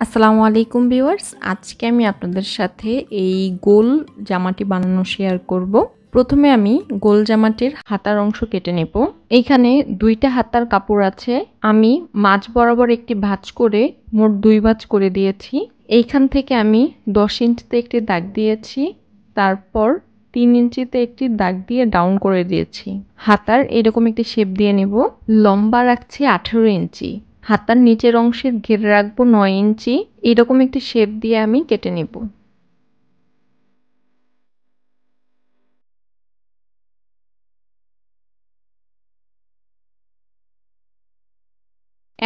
আসসালামু আলাইকুম ভিউয়ার্স, আজকে আমি আপনাদের সাথে এই গোল জামাটি বানানো শেয়ার করব। প্রথমে আমি গোল জামাটির হাতার অংশ কেটে নেব। এইখানে দুইটা হাতার কাপড় আছে, আমি মাঝ বরাবর একটি ভাঁজ করে মোট 2 ভাঁজ করে দিয়েছি। এইখান থেকে আমি 10 ইঞ্চিতে একটি দাগ দিয়েছি, তারপর 3 ইঞ্চিতে একটি দাগ দিয়ে ডাউন করে দিয়েছি। হাতার এরকম একটি শেপ দিয়ে নেব। লম্বা রাখছি 18 ইঞ্চি। হাতার নিচের অংশের ঘেরে রাখবো 9 ইঞ্চি। এরকম একটি শেপ দিয়ে আমি কেটে নেব।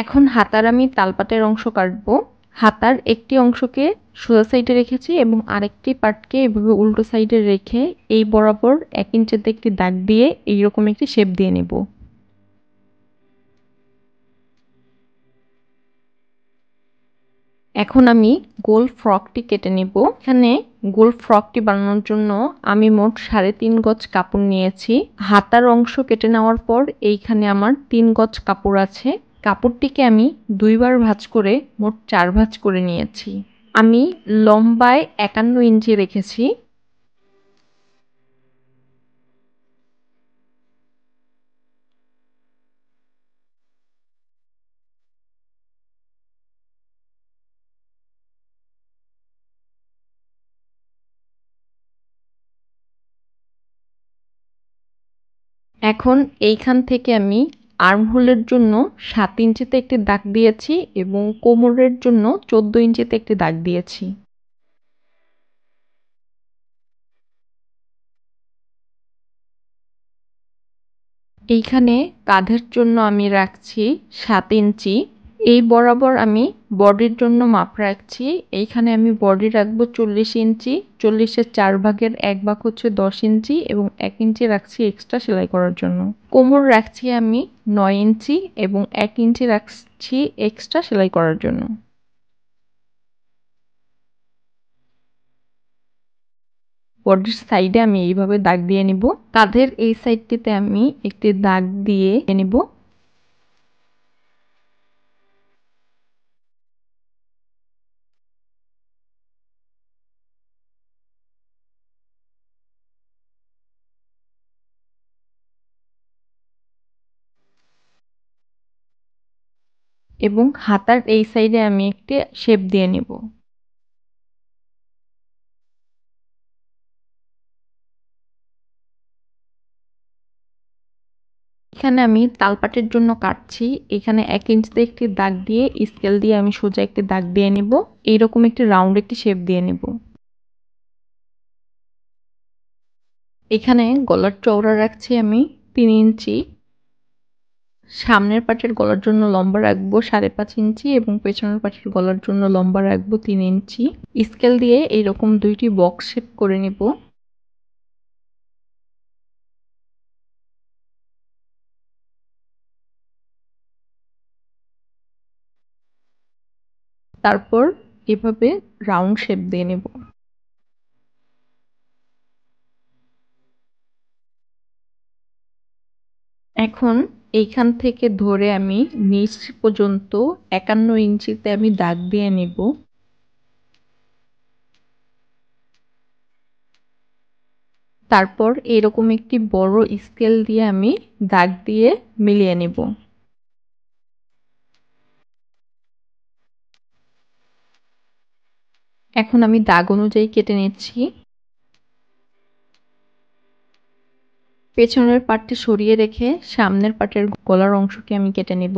এখন হাতার আমি তালপাটের অংশ কাটবো। হাতার একটি অংশকে সোজা সাইডে রেখেছি এবং আরেকটি পার্টকে এভাবে উল্টো সাইডে রেখে এই বরাবর 1 ইঞ্চিতে একটি দাগ দিয়ে এইরকম একটি শেপ দিয়ে নেব। এখন আমি গোল ফ্রকটি কেটে নেব। এখানে গোল ফ্রকটি বানানোর জন্য আমি মোট 3.5 গজ কাপড় নিয়েছি। হাতার অংশ কেটে নেওয়ার পর এইখানে আমার 3 গজ কাপড় আছে। কাপড়টিকে আমি 2 বার ভাঁজ করে মোট 4 ভাঁজ করে নিয়েছি। আমি লম্বায় 51 ইঞ্চি রেখেছি। এখন এইখান থেকে আমি আর্মহোলের জন্য 7 ইঞ্চিতে একটি দাগ দিয়েছি এবং কোমরের জন্য 14 ইঞ্চিতে একটি দাগ দিয়েছি। এইখানে কাঁধের জন্য আমি রাখছি 7 ইঞ্চি। এই বরাবর আমি বডির জন্য মাপ রাখছি। এইখানে আমি বডি রাখবো 40 ইঞ্চি। 40-এর 4 ভাগের 1 ভাগ হচ্ছে 10 ইঞ্চি এবং 1 ইঞ্চি রাখছি এক্সট্রা সেলাই করার জন্য। কোমর রাখছি আমি 9 ইঞ্চি এবং 1 ইঞ্চি রাখছি এক্সট্রা সেলাই করার জন্য। বডির সাইডে আমি এইভাবে দাগ দিয়ে নিব। কাঁধের এই সাইডটিতে আমি একটি দাগ দিয়ে নিব। এবং হাতার এই সাইডে আমি একটি শেপ দিয়ে নিব। এখানে আমি তালপাটের জন্য কাটছি। এখানে 1 ইঞ্চিতে একটি দাগ দিয়ে স্কেল দিয়ে আমি সোজা একটি দাগ দিয়ে নিব। এইরকম একটি রাউন্ড একটি শেপ দিয়ে নিব। এখানে গলার চওড়া রাখছি আমি 3 ইঞ্চি। সামনের পাটের গলার জন্য লম্বা রাখবো 5.5 ইঞ্চি এবং পেছনের পাটের গলার জন্য লম্বা রাখবো 3 ইঞ্চি। স্কেল দিয়ে এইরকম দুইটি বক্স শেপ করে নিব। তারপর এভাবে রাউন্ড শেপ দিয়ে নেব। এখন এইখান থেকে ধরে আমি নিচ পর্যন্ত 51 ইঞ্চিতে আমি দাগ দিয়ে নেব। তারপর এরকম একটি বড় স্কেল দিয়ে আমি দাগ দিয়ে মিলিয়ে নেব। এখন আমি দাগ অনুযায়ী কেটে নিচ্ছি। পেছনের পাটটি সরিয়ে রেখে সামনের পাটের গলার অংশকে আমি কেটে নেব।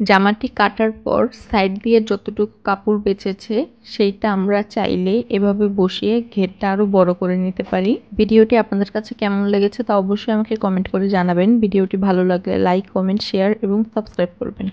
জামাটি কাটার পর সাইড দিয়ে যতটুকু কাপড় বেঁচেছে সেইটা আমরা চাইলে এভাবে বসিয়ে ঘেরটা আরো বড় করে নিতে পারি। ভিডিওটি আপনাদের কাছে কেমন লেগেছে তা অবশ্যই আমাকে কমেন্ট করে জানাবেন। ভিডিওটি ভালো লাগলে লাইক, কমেন্ট, শেয়ার এবং সাবস্ক্রাইব করবেন।